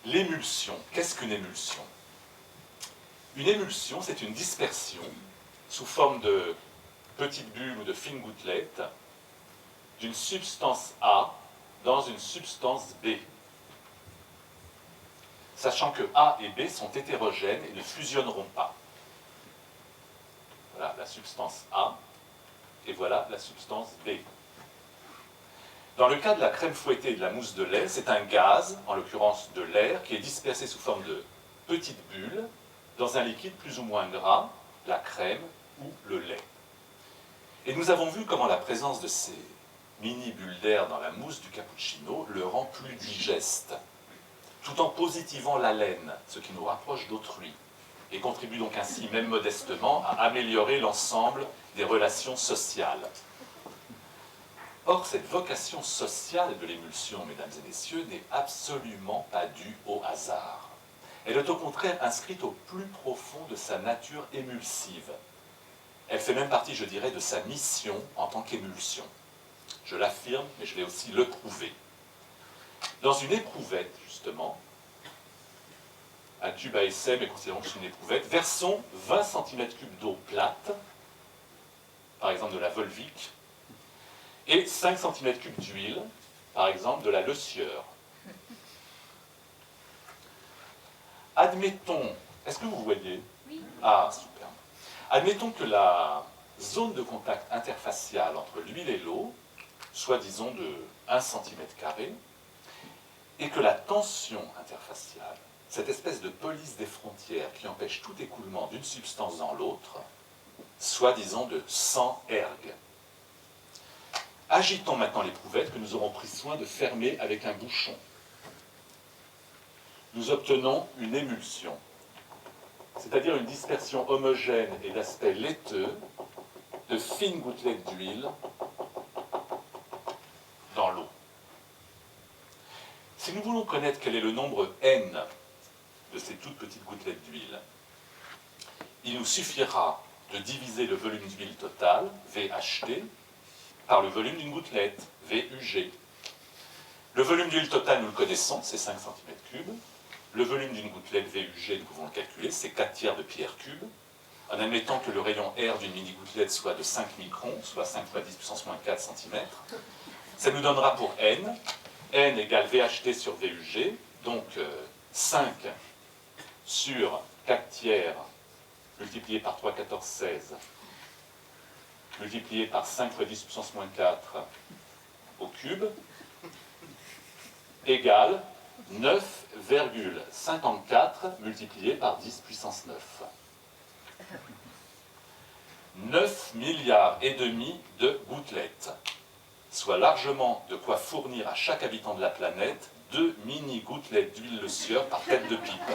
L'émulsion, qu'est-ce qu'une émulsion? Une émulsion, c'est une dispersion sous forme de petites bulles ou de fines gouttelettes d'une substance A dans une substance B. Sachant que A et B sont hétérogènes et ne fusionneront pas. Voilà la substance A et voilà la substance B. Dans le cas de la crème fouettée et de la mousse de lait, c'est un gaz, en l'occurrence de l'air, qui est dispersé sous forme de petites bulles dans un liquide plus ou moins gras, la crème ou le lait. Et nous avons vu comment la présence de ces mini-bulles d'air dans la mousse du cappuccino le rend plus digeste, tout en positivant l'haleine, ce qui nous rapproche d'autrui, et contribue donc ainsi, même modestement, à améliorer l'ensemble des relations sociales. Or, cette vocation sociale de l'émulsion, mesdames et messieurs, n'est absolument pas due au hasard. Elle est au contraire inscrite au plus profond de sa nature émulsive. Elle fait même partie, je dirais, de sa mission en tant qu'émulsion. Je l'affirme, mais je vais aussi le prouver. Dans une éprouvette, justement, un tube à essai, mais considérons que c'est une éprouvette, versons 20 cm3 d'eau plate, par exemple de la Volvic, et 5 cm3 d'huile, par exemple de la Le Sieur. Admettons, est-ce que vous voyez? Oui. Ah, super. Admettons que la zone de contact interfaciale entre l'huile et l'eau soit, disons, de 1 cm², et que la tension interfaciale, cette espèce de police des frontières qui empêche tout écoulement d'une substance dans l'autre, soit, disons, de 100 erg. Agitons maintenant l'éprouvette que nous aurons pris soin de fermer avec un bouchon. Nous obtenons une émulsion, c'est-à-dire une dispersion homogène et d'aspect laiteux de fines gouttelettes d'huile dans l'eau. Si nous voulons connaître quel est le nombre n de ces toutes petites gouttelettes d'huile, il nous suffira de diviser le volume d'huile total, VHT, par le volume d'une gouttelette, VUG. Le volume d'huile total, nous le connaissons, c'est 5 cm3. Le volume d'une gouttelette VUG, nous pouvons le calculer, c'est 4/3 de pi r cube. En admettant que le rayon R d'une mini-gouttelette soit de 5 microns, soit 5 fois 10 puissance moins 4 cm, ça nous donnera pour n égale VHT sur VUG, donc 5 sur 4/3 multiplié par 3, 14, 16, multiplié par 5 fois 10 puissance moins 4 au cube, égale 9,54 multiplié par 10 puissance 9. 9 milliards et demi de gouttelettes, soit largement de quoi fournir à chaque habitant de la planète 2 mini-gouttelettes d'huile Le Sieur par tête de pipe.